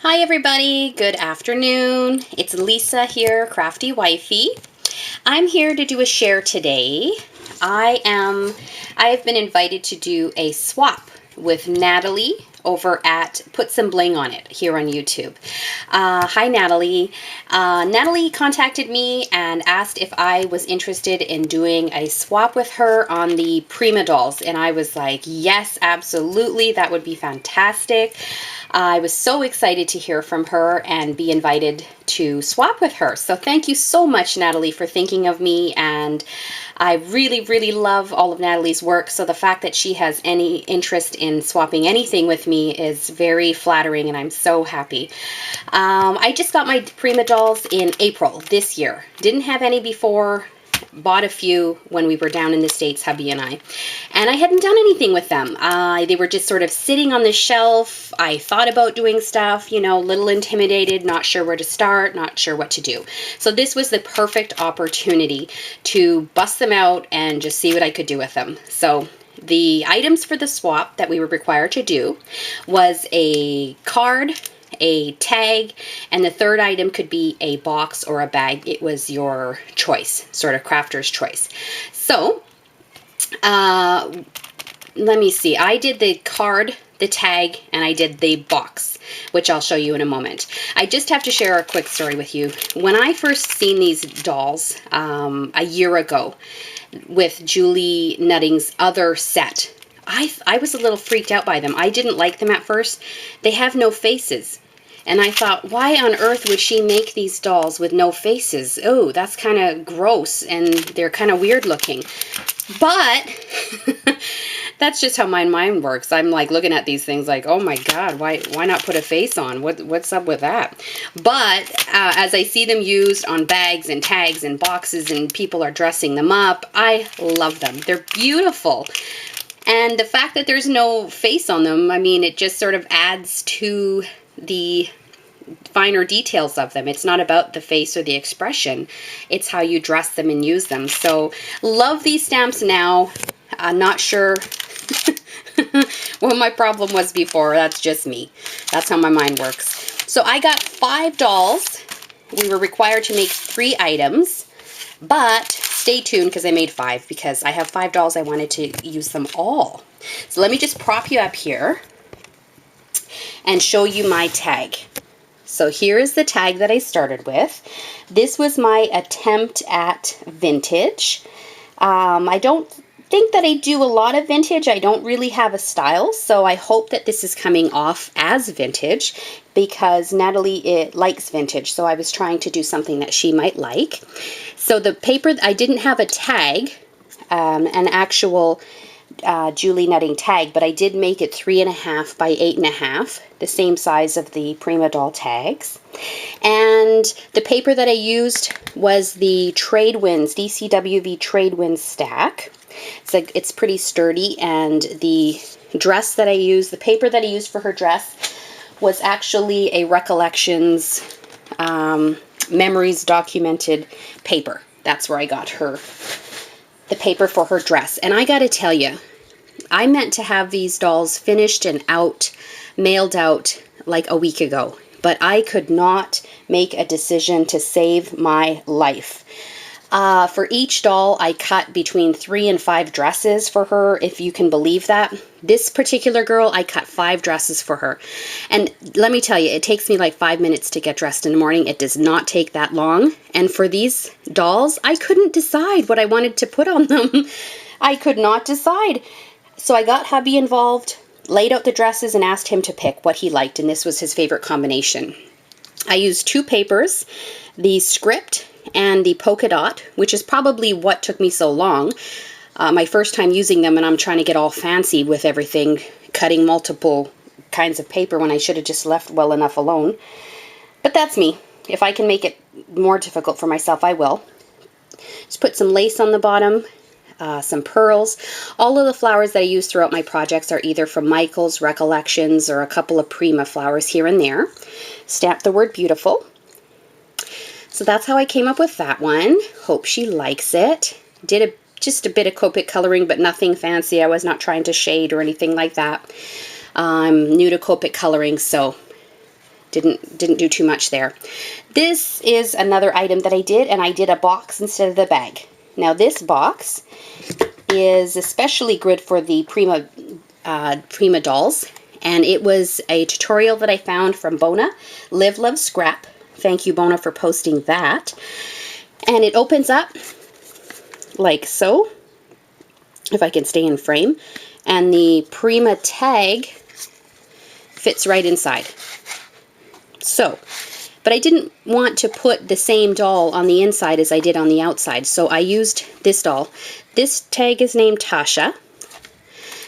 Hi everybody, good afternoon. It's Lisa here, Crafty Wifey. I'm here to do a share today. I have been invited to do a swap with Natalie over at Putsomeblingonit here on YouTube. Hi Natalie. Natalie contacted me and asked if I was interested in doing a swap with her on the Prima Dolls, and I was like, yes, absolutely, that would be fantastic. I was so excited to hear from her and be invited to swap with her. So thank you so much, Natalie, for thinking of me, and I really, really love all of Natalie's work, so the fact that she has any interest in swapping anything with me is very flattering, and I'm so happy. I just got my Prima dolls in April this year. Didn't have any before. Bought a few when we were down in the States, hubby and I hadn't done anything with them. They were just sort of sitting on the shelf. I thought about doing stuff, you know, a little intimidated, not sure where to start, not sure what to do. So this was the perfect opportunity to bust them out and just see what I could do with them. So the items for the swap that we were required to do was a card, a tag, and the third item could be a box or a bag. It was your choice, sort of crafter's choice. So let me see. I did the card, the tag, and I did the box, which I'll show you in a moment. I just have to share a quick story with you. When I first seen these dolls a year ago with Julie Nutting's other set, I was a little freaked out by them. I didn't like them at first. They have no faces. And I thought, why on earth would she make these dolls with no faces? Oh, that's kind of gross, and they're kind of weird looking. But that's just how my mind works. I'm like looking at these things like, oh my God, why not put a face on? What's up with that? But as I see them used on bags and tags and boxes and people are dressing them up, I love them. They're beautiful. And the fact that there's no face on them, I mean, it just sort of adds to the finer details of them. It's not about the face or the expression. It's how you dress them and use them. So love these stamps now. I'm not sure what my problem was before. That's just me. That's how my mind works. So I got 5 dolls. We were required to make 3 items, but stay tuned because I made 5 because I have 5 dolls. I wanted to use them all. So let me just prop you up here and show you my tag. So here is the tag that I started with. This was my attempt at vintage. I don't think that I do a lot of vintage. I don't really have a style, so I hope that this is coming off as vintage because Natalie likes vintage, so I was trying to do something that she might like. So the paper, I didn't have a tag, an actual Julie Nutting tag, but I did make it 3.5 by 8.5, the same size of the Prima doll tags. And the paper that I used was the Tradewinds, DCWV Tradewinds stack. It's pretty sturdy, and the dress that I used, the paper that I used for her dress was actually a Recollections Memories documented paper. That's where I got the paper for her dress. And I gotta tell you, I meant to have these dolls finished and mailed out like a week ago, but I could not make a decision to save my life. For each doll, I cut between 3 and 5 dresses for her, if you can believe that. This particular girl, I cut 5 dresses for her. And let me tell you, it takes me like 5 minutes to get dressed in the morning. It does not take that long. And for these dolls, I couldn't decide what I wanted to put on them. I could not decide. So I got hubby involved, laid out the dresses, and asked him to pick what he liked, and this was his favorite combination. I used 2 papers, the script and the polka dot, which is probably what took me so long. My first time using them, and I'm trying to get all fancy with everything, cutting multiple kinds of paper when I should have just left well enough alone. But that's me. If I can make it more difficult for myself, I will. Just put some lace on the bottom, some pearls. All of the flowers that I use throughout my projects are either from Michael's, Recollections, or a couple of Prima flowers here and there. Stamp the word beautiful. So that's how I came up with that one. Hope she likes it. Did just a bit of Copic coloring, but nothing fancy. I was not trying to shade or anything like that. I'm new to Copic coloring, so Didn't do too much there. This is another item that I did, and I did a box instead of the bag. Now this box is especially good for the Prima Dolls, and it was a tutorial that I found from Bona, Live, Love, Scrap. Thank you, Bona, for posting that. And it opens up like so, if I can stay in frame, and the Prima tag fits right inside. So, but I didn't want to put the same doll on the inside as I did on the outside, so I used this doll. This tag is named Tasha.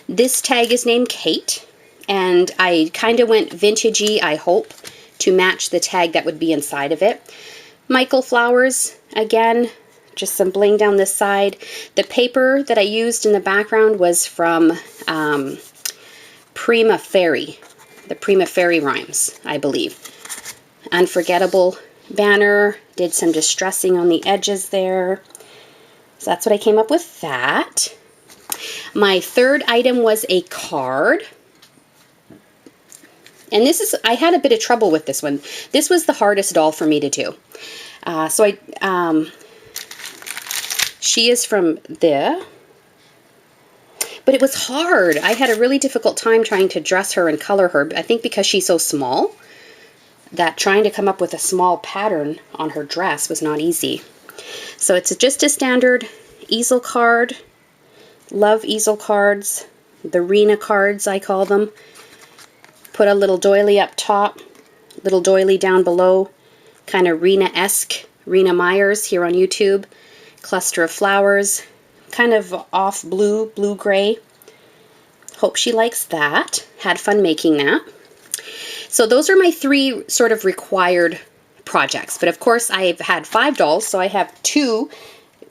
This tag is named Kate, and I kind of went vintagey, I hope, to match the tag that would be inside of it. Michael flowers, again, just some bling down this side. The paper that I used in the background was from Prima Fairy, the Prima Fairy rhymes, I believe. Unforgettable banner, did some distressing on the edges there. So that's what I came up with that. My third item was a card. And this is, I had a bit of trouble with this one. This was the hardest doll for me to do. She is from there. But it was hard. I had a really difficult time trying to dress her and color her. I think because she's so small, that trying to come up with a small pattern on her dress was not easy. So it's just a standard easel card. Love easel cards. The Rena cards, I call them. Put a little doily up top, little doily down below. Kind of Rena-esque, Rena Myers here on YouTube. Cluster of flowers. Kind of off blue, blue-gray. Hope she likes that. Had fun making that. So those are my three sort of required projects. But of course, I've had 5 dolls, so I have 2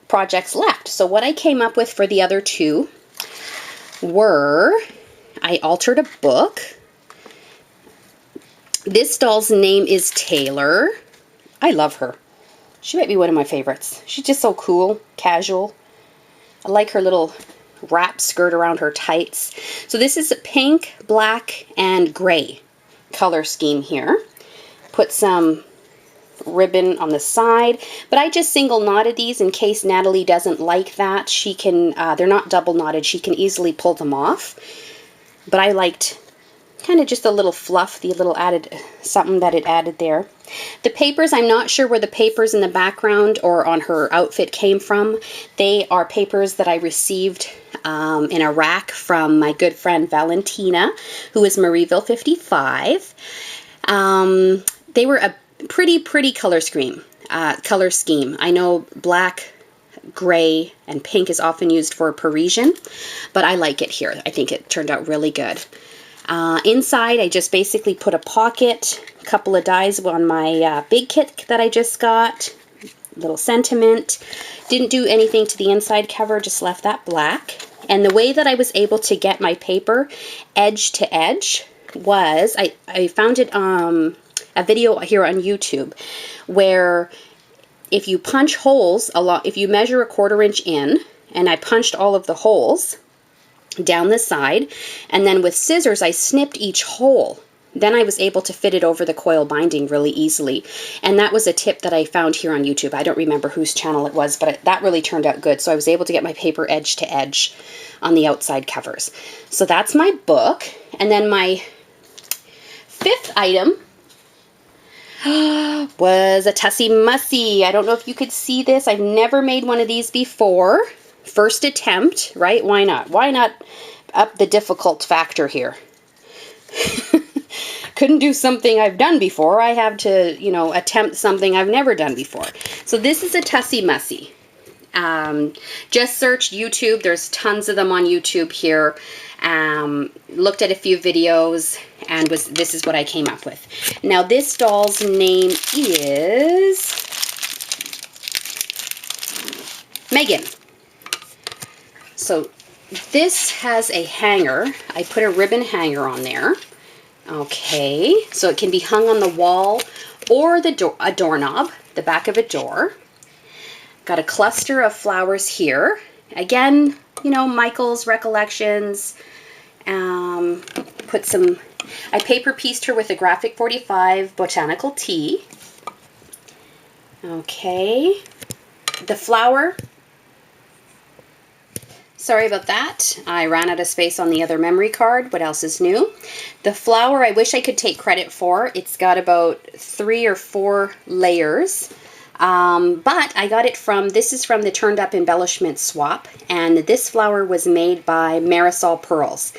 projects left. So what I came up with for the other 2 were, I altered a book. This doll's name is Taylor. I love her. She might be one of my favorites. She's just so cool, casual. I like her little wrap skirt around her tights. So this is a pink, black, and gray color scheme here. Put some ribbon on the side, but I just single knotted these in case Natalie doesn't like that. She can, they're not double knotted, she can easily pull them off. But I liked kind of just a little fluff, the little added, something that it added there. The papers, I'm not sure where the papers in the background or on her outfit came from. They are papers that I received in a rack from my good friend Valentina, who is Marieville 55. They were a pretty color scheme. I know black, gray, and pink is often used for Parisian, but I like it here. I think it turned out really good. Inside, I just basically put a pocket, a couple of dies on my big kit that I just got, little sentiment. Didn't do anything to the inside cover, just left that black. And the way that I was able to get my paper edge to edge was, I found it a video here on YouTube where if you punch holes, if you measure a 1/4 inch in, and I punched all of the holes down the side, and then with scissors I snipped each hole. Then I was able to fit it over the coil binding really easily. And that was a tip that I found here on YouTube. I don't remember whose channel it was, but that really turned out good. So I was able to get my paper edge to edge on the outside covers. So that's my book. And then my 5th item was a Tussie Mussy. I don't know if you could see this. I've never made one of these before. First attempt, right? Why not? Why not up the difficult factor here? Couldn't do something I've done before. I have to, you know, attempt something I've never done before. So this is a Tussie Mussy. Just searched YouTube. There's tons of them on YouTube here. Looked at a few videos, and this is what I came up with. Now this doll's name is Megan. So this has a hanger. I put a ribbon hanger on there. Okay, so it can be hung on the wall or a doorknob, the back of a door. Got a cluster of flowers here. Again, you know, Michael's Recollections. put some, I paper pieced her with a Graphic 45 Botanical Tea. Okay. The flower. Sorry about that. I ran out of space on the other memory card. What else is new? The flower, I wish I could take credit for. It's got about 3 or 4 layers. But I got it from, this is from the Turned Up Embellishment Swap. And this flower was made by Marisol Pearls,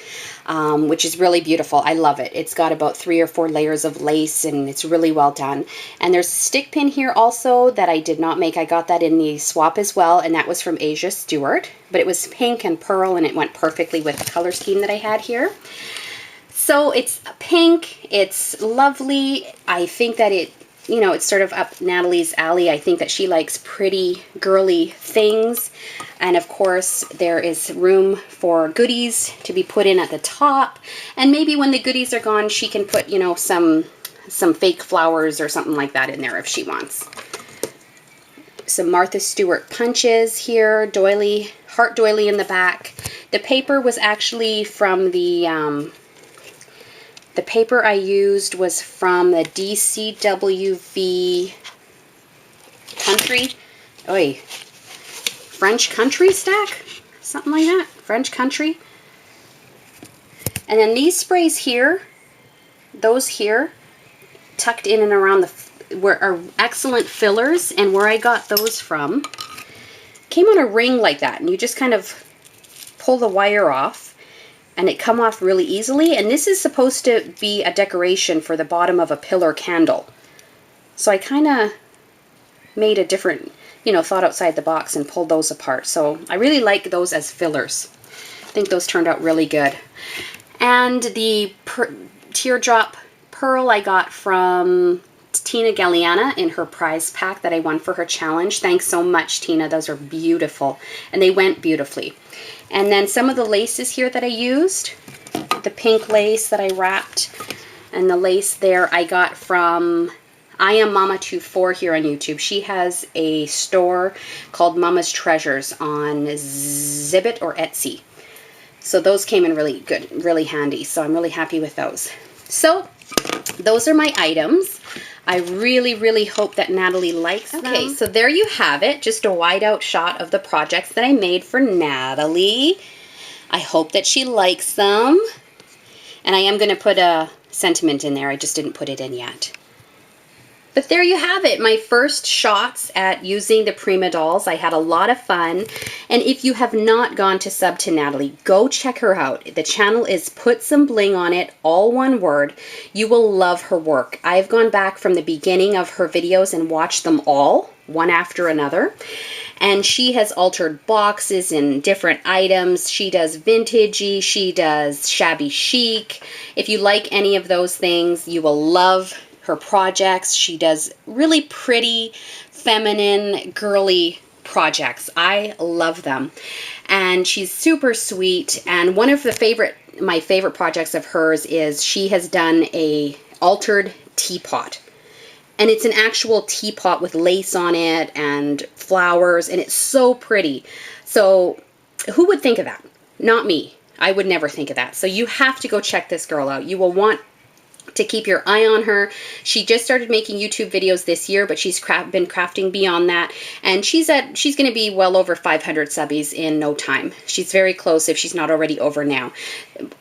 which is really beautiful. I love it. It's got about 3 or 4 layers of lace and it's really well done. And there's a stick pin here also that I did not make. I got that in the swap as well, and that was from Asia Stewart. But it was pink and pearl and it went perfectly with the color scheme that I had here. So it's pink. It's lovely. I think that it, you know, it's sort of up Natalie's alley. I think that she likes pretty, girly things. And of course, there is room for goodies to be put in at the top. And maybe when the goodies are gone, she can put, you know, some fake flowers or something like that in there if she wants. Some Martha Stewart punches here, doily, heart doily in the back. The paper was actually from the paper I used was from the DCWV French Country stack? Something like that. French Country. And then these sprays here, those here, tucked in and around are excellent fillers. And where I got those from, came on a ring like that. And you just kind of pull the wire off. And it come off really easily. And this is supposed to be a decoration for the bottom of a pillar candle. So I kind of made a different, you know, thought outside the box and pulled those apart. So I really like those as fillers. I think those turned out really good. And the teardrop pearl I got from Tina Galliana in her prize pack that I won for her challenge. Thanks so much, Tina. Those are beautiful. And they went beautifully. And then some of the laces here that I used, the pink lace that I wrapped, and the lace there I got from I Am Mama 24 here on YouTube. She has a store called Mama's Treasures on Zibbit or Etsy. So those came in really good, really handy. So I'm really happy with those. So those are my items. I really, really hope that Natalie likes them. Okay, so there you have it. Just a wide out shot of the projects that I made for Natalie. I hope that she likes them. And I am going to put a sentiment in there. I just didn't put it in yet. But there you have it, my first shots at using the Prima dolls. I had a lot of fun. And if you have not gone to sub to Natalie, go check her out. The channel is Putsomeblingonit, all one word. You will love her work. I've gone back from the beginning of her videos and watched them all, one after another. And she has altered boxes and different items. She does vintagey, she does shabby chic. If you like any of those things, you will love her projects. She does really pretty, feminine, girly projects. I love them. And she's super sweet. And one of my favorite projects of hers is she has done a altered teapot. And it's an actual teapot with lace on it and flowers, and it's so pretty. So who would think of that? Not me. I would never think of that. So you have to go check this girl out. You will want to keep your eye on her. She just started making YouTube videos this year, but she's been crafting beyond that. And she's going to be well over 500 subbies in no time. She's very close if she's not already over now.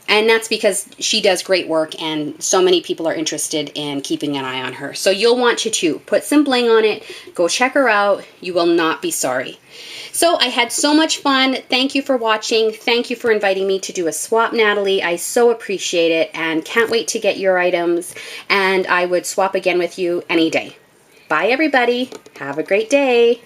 And that's because she does great work and so many people are interested in keeping an eye on her. So you'll want to too. Put some bling on it. Go check her out. You will not be sorry. So I had so much fun. Thank you for watching. Thank you for inviting me to do a swap, Natalie. I so appreciate it and can't wait to get your items. And I would swap again with you any day. Bye, everybody. Have a great day.